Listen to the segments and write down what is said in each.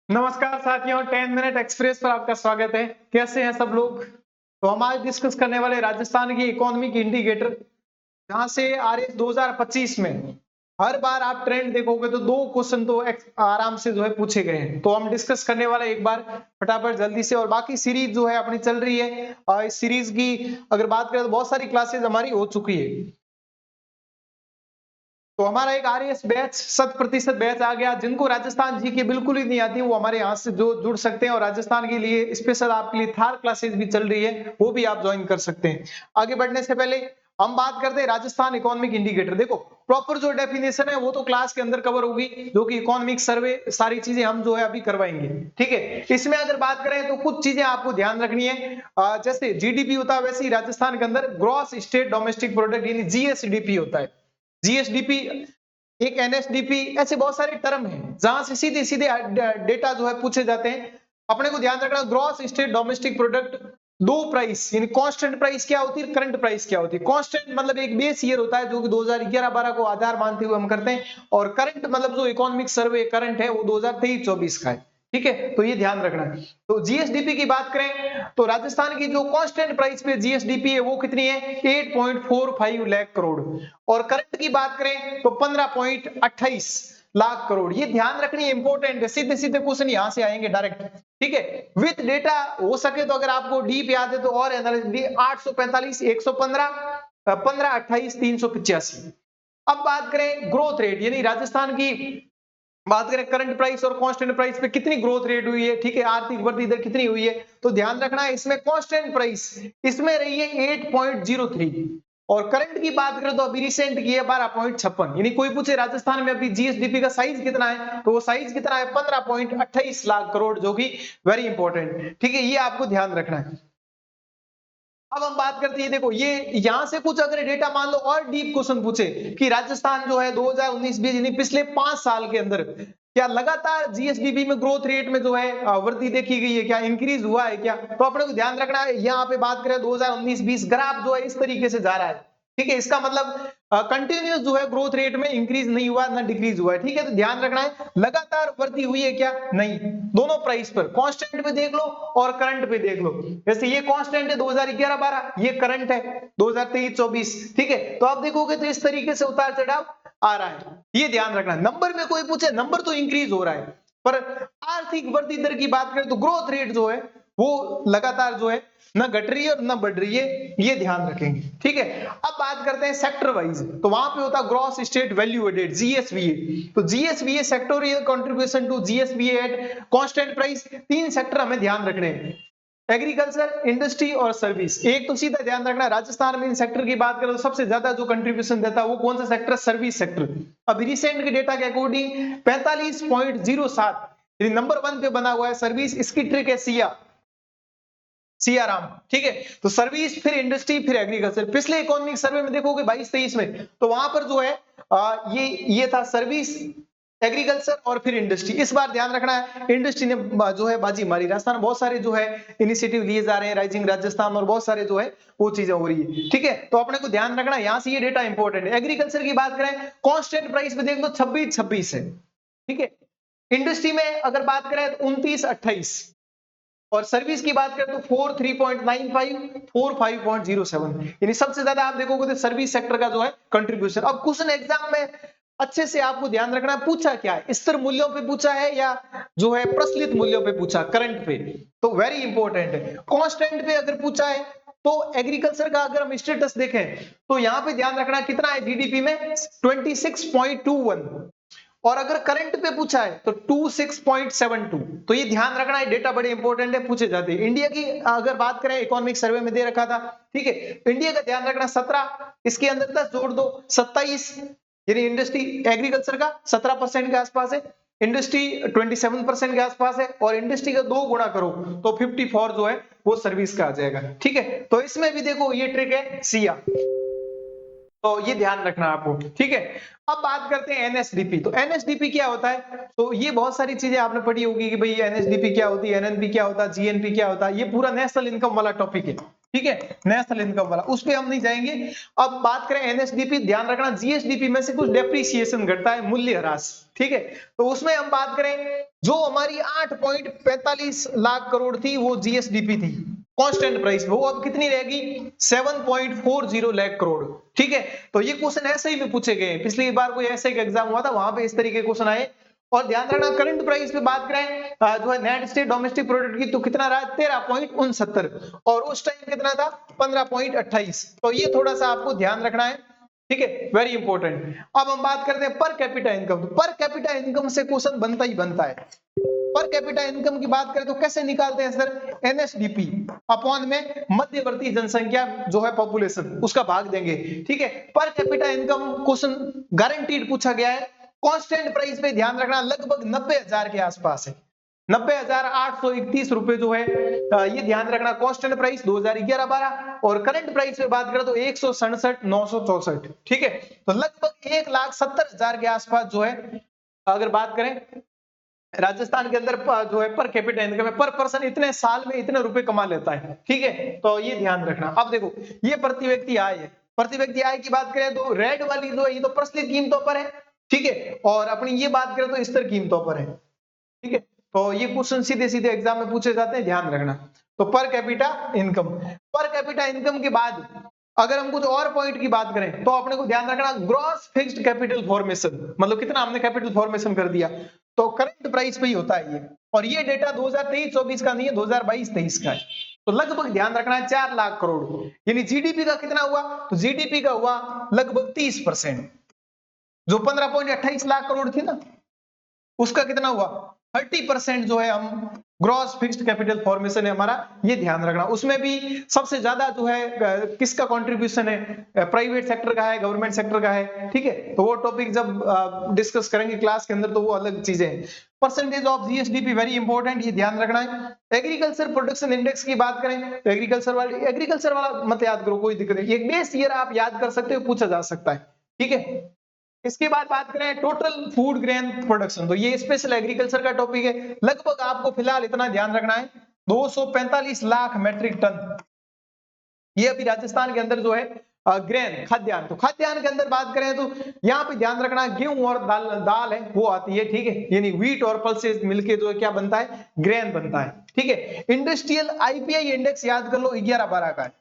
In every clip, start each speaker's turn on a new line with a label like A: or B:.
A: नमस्कार साथियों, 10 minute express पर आपका स्वागत है। कैसे हैं सब लोग? तो हम आज डिस्कस करने वाले राजस्थान की इकोनॉमिक इंडिकेटर, जहां से आरएस 2025 में हर बार आप ट्रेंड देखोगे तो दो क्वेश्चन तो आराम से जो है पूछे गए हैं। तो हम डिस्कस करने वाले एक बार फटाफट जल्दी से, और बाकी सीरीज जो है अपनी चल रही है। इस सीरीज की अगर बात करें तो बहुत सारी क्लासेज हमारी हो चुकी है। तो हमारा एक आरएएस बैच 100% बैच आ गया। जिनको राजस्थान जीके बिल्कुल ही नहीं आती वो हमारे यहाँ से जो जुड़ सकते हैं, और राजस्थान के लिए स्पेशल आपके लिए थार क्लासेस भी चल रही है, वो भी आप ज्वाइन कर सकते हैं। आगे बढ़ने से पहले हम बात करते हैं राजस्थान इकोनॉमिक इंडिकेटर। देखो, प्रॉपर जो डेफिनेशन है वो तो क्लास के अंदर कवर होगी, जो कि इकोनॉमिक सर्वे सारी चीजें हम जो है अभी करवाएंगे। ठीक है, इसमें अगर बात करें तो कुछ चीजें आपको ध्यान रखनी है। जैसे जीडीपी होता है, वैसे ही राजस्थान के अंदर ग्रॉस स्टेट डोमेस्टिक प्रोडक्ट यानी जीएसडीपी होता है। जीएसडीपी, एक एनएसडीपी, ऐसे बहुत सारे टर्म हैं जहां से सीधे सीधे डेटा जो है पूछे जाते हैं। अपने को ध्यान रखना, ग्रॉस स्टेट डोमेस्टिक प्रोडक्ट, दो प्राइस यानी कांस्टेंट प्राइस क्या होती है, करंट प्राइस क्या होती है। कांस्टेंट मतलब एक बेस ईयर होता है जो कि 2011-12 को आधार मानते हुए हम करते हैं, और करंट मतलब जो इकोनॉमिक सर्वे करंट है वो 2023-24 का है। ठीक है, तो ये ध्यान रखना है। तो जीएसडीपी की बात करें तो राजस्थान की जो कांस्टेंट प्राइस पे जीएसडीपी है वो कितनी है, 8.45 लाख करोड़, और करंट की बात करें तो 15.28 लाख करोड़। ये ध्यान रखनी इंपॉर्टेंट है, सीधे सीधे क्वेश्चन यहां से आएंगे डायरेक्ट। ठीक है, विद डेटा हो सके तो, अगर आपको डीप याद है तो, और 845, 115, 15, 28, 385। अब बात करें ग्रोथ रेट, यानी राजस्थान की बात करें करंट प्राइस और कांस्टेंट प्राइस पे कितनी ग्रोथ रेट हुई है। ठीक है, आर्थिक वृद्धि दर कितनी हुई है, तो ध्यान रखना है इसमें कांस्टेंट प्राइस इसमें रही है 8.03, और करंट की बात करें तो अभी रिसेंट की है 12.56। यानी कोई पूछे राजस्थान में अभी जीएसडीपी का साइज कितना है, तो वो साइज कितना है, 15.28 लाख करोड़, जो कि वेरी इंपॉर्टेंट। ठीक है, ये आपको ध्यान रखना है। अब हम बात करते हैं, देखो ये यहां से कुछ अगर डेटा मान लो और डीप क्वेश्चन पूछे कि राजस्थान जो है 2019-20 यानी पिछले 5 साल के अंदर क्या लगातार जीएसडीपी में ग्रोथ रेट में जो है वृद्धि देखी गई है, क्या इंक्रीज हुआ है क्या, तो अपने को ध्यान रखना है। यहाँ पे बात करें 2019-20 ग्राफ जो है इस तरीके से जा रहा है। ठीक है, इसका मतलब कंटिन्यूस जो है ग्रोथ रेट में इंक्रीज नहीं हुआ ना डिक्रीज हुआ है। ठीक है, तो ध्यान रखना है लगातार वृद्धि हुई है क्या, नहीं। दोनों प्राइस पर कांस्टेंट पे देख लो और करंट पे देख लो। जैसे ये कांस्टेंट है 2011-12, ये करंट है 2023-24। ठीक है, तो आप देखोगे तो इस तरीके से उतार चढ़ाव आ रहा है, ये ध्यान रखना। नंबर में कोई पूछे, नंबर तो इंक्रीज हो रहा है, पर आर्थिक वृद्धि दर की बात करें तो ग्रोथ रेट जो है वो लगातार जो है ना घट रही है और ना बढ़ रही है, ये ध्यान रखेंगे। ठीक है, अब बात करते हैं सेक्टर वाइज, तो वहां पे होता है gross state value added, GSVA. तो GSVA sectoral contribution to GSVA at constant price, तीन सेक्टर हमें ध्यान रखने हैं, एग्रीकल्चर, इंडस्ट्री और सर्विस। एक तो सीधा ध्यान रखना, राजस्थान में इन सेक्टर की बात करें तो सबसे ज्यादा जो कंट्रीब्यूशन देता है वो कौन सा सेक्टर, सर्विस सेक्टर। अभी रिसेंट के डेटा के अकॉर्डिंग 45.07, नंबर 1 पे बना हुआ है सर्विस। इसकी ट्रिक है सियाराम। ठीक है, तो सर्विस, फिर इंडस्ट्री, फिर एग्रीकल्चर। पिछले इकोनॉमिक सर्वे में देखोगे 22-23 में, तो वहां पर जो है ये था सर्विस, एग्रीकल्चर और फिर इंडस्ट्री। इस बार ध्यान रखना है इंडस्ट्री ने जो है बाजी मारी। राजस्थान बहुत सारे जो है इनिशिएटिव लिए जा रहे हैं, राइजिंग राजस्थान, और बहुत सारे जो है वो चीजें हो रही है। ठीक है, तो अपने को ध्यान रखना, यहां से ये डेटा इंपॉर्टेंट है। एग्रीकल्चर की बात करें कांस्टेंट प्राइस पे देख लो 26-26 है। ठीक है, इंडस्ट्री में अगर बात करें तो 29-28, और सर्विस की बात करें तो 43.95, 45.07। यानी सबसे ज्यादा आप देखोगे तो सर्विस सेक्टर का जो है कंट्रीब्यूशन। अब क्वेश्चन एग्जाम में अच्छे से आपको ध्यान रखना, पूछा क्या है, स्थिर मूल्यों पे पूछा है या जो है प्रचलित मूल्यों पे पूछा, करंट पे, तो वेरी इंपॉर्टेंट है। कांस्टेंट पे अगर पूछा है तो एग्रीकल्चर का अगर हम स्टेटस देखें तो यहां पे ध्यान रखना कितना है जीडीपी में, 26.21, और अगर करंट पे पूछा है तो 26.72। तो ये ध्यान रखना है, डेटा बड़े इंपॉर्टेंट है, पूछे जाते हैं। इंडिया की अगर बात करें, इकोनॉमिक सर्वे में दे रखा था। ठीक है, इंडिया का ध्यान रखना 17, इसके अंदर 10 जोड़ दो 27, यानी इंडस्ट्री, एग्रीकल्चर का 17% के आसपास है, इंडस्ट्री 27% के आसपास है, और इंडस्ट्री का 2 गुणा करो तो 54 जो है वो सर्विस का आ जाएगा। ठीक है, तो इसमें भी देखो ये ट्रिक है सिया, तो ये ध्यान रखना आपको। ठीक है, अब बात करते हैं एनएसडीपी। तो एनएसडीपी क्या होता है, तो ये बहुत सारी चीजें आपने पढ़ी होगी कि भाई एनएसडीपी क्या होती है, एनएनपी क्या होता है, जीएनपी क्या होता है, ये पूरा नेशनल इनकम वाला टॉपिक है। ठीक है, नेशनल इनकम वाला, उस पे हम नहीं जाएंगे। अब बात करें एनएसडीपी, ध्यान रखना जीएसडीपी में से कुछ डेप्रिसिएशन घटता है, मूल्य ह्रास, ठीक है। तो उसमें हम बात करें, जो हमारी 8.45 लाख करोड़ थी वो जीएसडीपी थी कांस्टेंट प्राइस, वो अब कितनी रहेगी 7.40 लाख करोड़, ठीक है। तो ये क्वेश्चन ऐसे ही में पूछे गए, पिछली बार कोई ऐसे का एग्जाम हुआ था, वहां पे इस तरीके के क्वेश्चन आए। और ध्यान रखना करंट प्राइस पे बात करें जो है नेट स्टेट डोमेस्टिक प्रोडक्ट की, तो कितना रहा 13.69, और उस टाइम कितना था 15.28। तो ये थोड़ा सा आपको ध्यान रखना है, ठीक है, वेरी इंपॉर्टेंट। अब हम बात करते हैं पर कैपिटा इनकम। तो पर कैपिटा इनकम से क्वेश्चन बनता ही बनता है। पर कैपिटा इनकम की बात करें तो कैसे निकालते हैं सर, एनएसडीपी अपॉन में मध्यवर्ती जनसंख्या जो है पॉपुलेशन, उसका भाग देंगे, ठीक है। Per capita income question guaranteed पूछा गया है। कांस्टेंट प्राइस पे ध्यान रखना लगभग 90,000 के आसपास है, 90,831 रुपए जो है, ये ध्यान रखना कांस्टेंट प्राइस 2011-12। और करंट प्राइस पे बात करें तो 167,964, ठीक है। तो लगभग 1,70,000 के आसपास जो है, अगर बात करें राजस्थान के अंदर जो है पर कैपिटा इनकम है, पर पर्सन इतने साल में इतने रुपए कमा लेता है, ठीक है। तो ये ध्यान रखना। अब देखो ये प्रति व्यक्ति आय है, प्रति व्यक्ति आय की बात करें तो रेड वाली जो है ये तो प्रचलित कीमतों पर है, ठीक है। और अपनी ये बात करें तो स्थिर कीमतों पर है, ठीक है। तो ये क्वेश्चन सीधे सीधे एग्जाम में पूछे जाते हैं, ध्यान रखना। तो per capita income, per capita income के बाद अगर हम कुछ और पॉइंट की बात करें तो अपने को ध्यान रखना ग्रॉस फिक्स्ड कैपिटल फॉर्मेशन, मतलब कितना हमने कैपिटल फॉर्मेशन कर दिया, तो करंट प्राइस पे ही होता है ये। और ये डेटा 2023-24 का नहीं है, 2022-23 का है। तो लगभग ध्यान रखना है 4 लाख करोड़, यानी जीडीपी का कितना हुआ, तो जीडीपी का हुआ लगभग 30%। जो 15.28 लाख करोड़ थी ना, उसका कितना हुआ 30% जो है हम ग्रॉस फिक्स्ड कैपिटल फॉर्मेशन है हमारा, ये ध्यान रखना। उसमें भी सबसे ज्यादा जो है किसका कंट्रीब्यूशन है, प्राइवेट सेक्टर का है, गवर्नमेंट सेक्टर का है, ठीक है। तो वो टॉपिक जब डिस्कस करेंगे क्लास के अंदर तो वो अलग चीजें हैं। Percentage of GSDP very important, ये ध्यान रखना है। एग्रीकल्चर प्रोडक्शन इंडेक्स की बात करें तो एग्रीकल्चर वाला मत याद करो, कोई दिक्कत नहीं, एक बेस ईयर आप याद कर सकते हो, पूछा जा सकता है, ठीक है। इसके बाद बात करें टोटल फूड ग्रेन प्रोडक्शन, तो ये स्पेशल एग्रीकल्चर का टॉपिक है। लगभग आपको फिलहाल इतना ध्यान रखना है 245 लाख मैट्रिक टन, ये अभी राजस्थान के अंदर जो है ग्रेन खाद्यान्न। तो खाद्यान्न के अंदर बात करें तो यहाँ पे ध्यान रखना गेहूं और दाल है वो आती है, ठीक है, यानी व्हीट और पल्सेस मिलके जो है क्या बनता है, ग्रेन बनता है, ठीक है। इंडस्ट्रियल आईपीआई इंडेक्स याद कर लो 11-12 का है,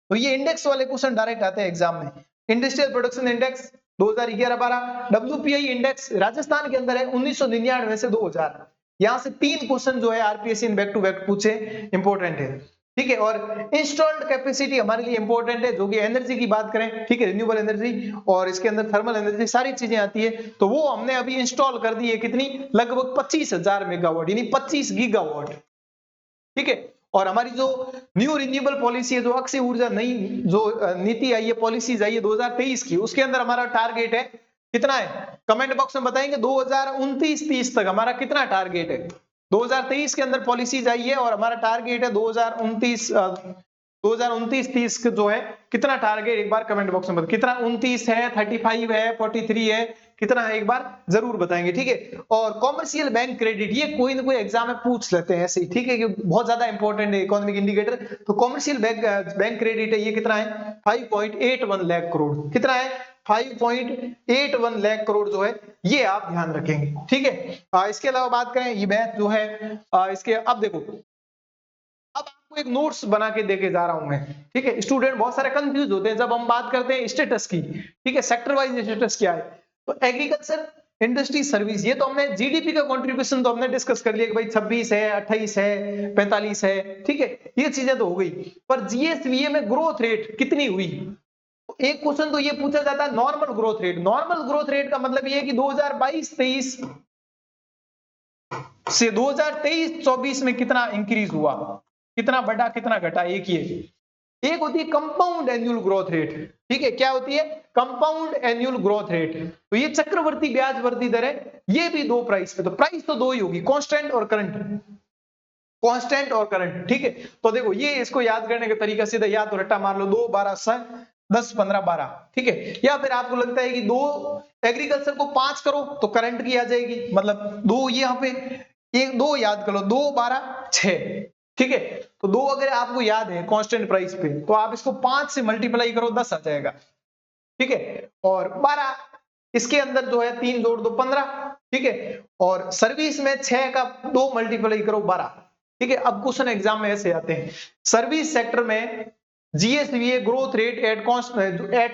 A: तो ये इंडेक्स वाले क्वेश्चन डायरेक्ट आते हैं एग्जाम में। Industrial production index 2011-12, WPI index Rajasthan के अंदर है 1999 से 2000। यहां से 3 क्वेश्चन जो है आरपीएससी बैक टू बैक पूछे, इंपॉर्टेंट है, ठीक है। और इंस्टॉल्ड कैपेसिटी हमारे लिए इंपॉर्टेंट है, जो कि एनर्जी की बात करें, ठीक है, रिन्यूएबल एनर्जी और इसके अंदर थर्मल एनर्जी सारी चीजें आती है, तो वो हमने अभी इंस्टॉल कर दी है, कितनी, लगभग 25,000 मेगावाट, यानी 25 गीगावाट, ठीक है। और हमारी जो न्यू रिन्यूएबल पॉलिसी है, जो अक्षय ऊर्जा नई जो नीति आई है, पॉलिसीज आई है 2023 की, उसके अंदर हमारा टारगेट है कितना है, कमेंट बॉक्स में बताएंगे। 2029-30 तक हमारा कितना टारगेट है, 2023 के अंदर पॉलिसीज आई है और हमारा टारगेट है 2029-30 जो है कितना टारगेट, एक बार कमेंट बॉक्स में बताइए कितना, 29 है, 35 है, 43 है, कितना है, एक बार जरूर बताएंगे, ठीक है। और कॉमर्शियल बैंक क्रेडिट, ये कोई ना कोई एग्जाम में पूछ लेते हैं ऐसे ही, ठीक है, कि बहुत ज्यादा इंपॉर्टेंट है इकोनॉमिक इंडिकेटर। तो कॉमर्शियल बैंक क्रेडिट है, ये कितना है 5.81 लाख करोड़, कितना है 5.81 लाख करोड़ जो है, ये आप ध्यान रखेंगे, ठीक है। इसके अलावा बात करें ये बैच जो है इसके, अब देखो अब आपको एक नोट्स बना के देके जा रहा हूं मैं, ठीक है। स्टूडेंट बहुत सारे कंफ्यूज होते हैं जब हम बात करते हैं स्टेटस की, ठीक है, सेक्टर वाइज स्टेटस क्या है। तो एग्रीकल्चर, इंडस्ट्री, सर्विस, ये तो हमने जीडीपी का कंट्रीब्यूशन तो हमने डिस्कस कर लिया कि भाई 26 है, 28 है, 45 है, ठीक है, ये चीजें तो हो गई। पर जीएसवीए में ग्रोथ रेट कितनी हुई, एक क्वेश्चन तो ये पूछा जाता है normal growth rate. Normal growth rate का मतलब ये है कि 2022-23 से 2023-24 में कितना इंक्रीज हुआ, कितना बढ़ा, कितना घटा, एक ये। एक होती है कंपाउंड एनुअल ग्रोथ रेट, ठीक है, क्या होती है, कंपाउंड एनुअल ग्रोथ रेट। तो ये चक्रवर्ती ब्याज वृद्धि दर है, ये भी दो प्राइस पे, तो प्राइस तो दो ही होगी, कांस्टेंट और करंट, कांस्टेंट और करंट, ठीक है। तो देखो ये इसको याद करने का तरीका सीधा या तो रट्टा मार लो, 2 12 6 10 15 12, ठीक है। या फिर आपको लगता है कि दो एग्रीकल्चर को 5 करो तो करंट की आ जाएगी, मतलब दो, ये यहाँ पे एक 2 याद करो, 2 12 6, ठीक है। तो 2 अगर आपको याद है कांस्टेंट प्राइस पे, तो आप इसको 5 से मल्टीप्लाई करो 10 आ जाएगा, ठीक है। और 12 इसके अंदर जो है 3 जोड़ दो 15, ठीक है। और सर्विस में 6 का 2 मल्टीप्लाई करो 12, ठीक है। अब क्वेश्चन एग्जाम में ऐसे आते हैं, सर्विस सेक्टर में GSVA growth rate at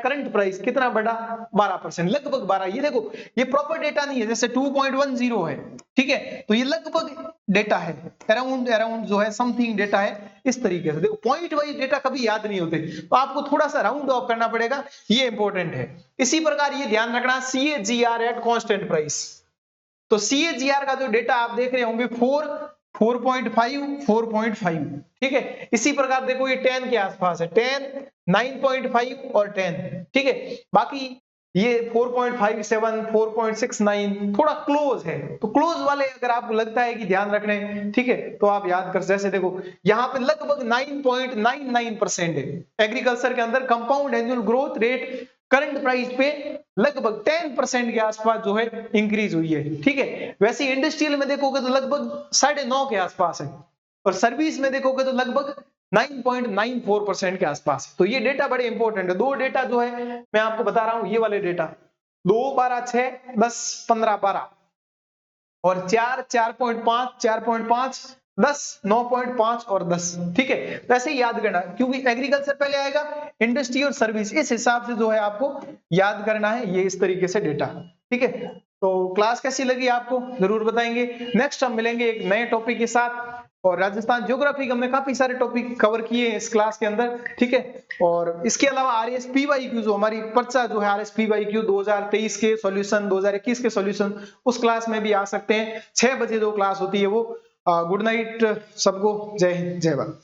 A: current price कितना बढ़ा, 12%, लगभग 12। ये देखो ये प्रॉपर डेटा नहीं है, जैसे 2.10 है, ठीक है, तो ये लगभग डेटा है, अराउंड जो है समथिंग डेटा है। इस तरीके से देखो पॉइंट वाइज डेटा कभी याद नहीं होते, तो आपको थोड़ा सा राउंड ऑफ करना पड़ेगा, ये इंपॉर्टेंट है। इसी प्रकार ये ध्यान रखना CAGR एट कांस्टेंट प्राइस, तो CAGR का जो डेटा आप देख रहे होंगे 4.5, ठीक है। इसी प्रकार देखो ये 10 के आसपास है, 10, 9.5 और 10, ठीक है। बाकी ये 4.57, 4.69 थोड़ा क्लोज है, तो क्लोज वाले अगर आपको लगता है कि ध्यान रखने, ठीक है, तो आप याद कर, जैसे देखो यहाँ पे लगभग 9.99% है। एग्रीकल्चर के अंदर compound annual growth rate current price पे लगभग 10% के आसपास जो है इंक्रीज हुई है, ठीक है। वैसे इंडस्ट्रियल में देखोगे तो लगभग 9.5 के आसपास है, और सर्विस में देखोगे तो लगभग 9.94% के आसपास। तो ये डेटा बड़े इंपॉर्टेंट है। 2 डेटा जो है मैं आपको बता रहा हूं, ये वाले डेटा 2, 12, 6, 10, 15, 12 और 4, 4.5, 4.5, 10, 9.5 और 10, ठीक है। वैसे ही याद करना, क्योंकि एग्रीकल्चर पहले आएगा, इंडस्ट्री और सर्विस, इस हिसाब से जो है आपको याद करना है, ये इस तरीके से डेटा, ठीक है। तो क्लास कैसी लगी आपको जरूर बताएंगे। नेक्स्ट हम मिलेंगे एक नए टॉपिक के साथ, और राजस्थान ज्योग्राफी हमने काफी सारे टॉपिक कवर किए हैं इस क्लास के अंदर, ठीक है। और इसके अलावा RSPYQ जो हमारी पर्चा जो है RSPYQ 2023 के सॉल्यूशन, 2021 के सॉल्यूशन, उस क्लास में भी आ सकते हैं। 6 बजे जो क्लास होती है वो। गुड नाइट सबको, जय हिंद, जय भारत।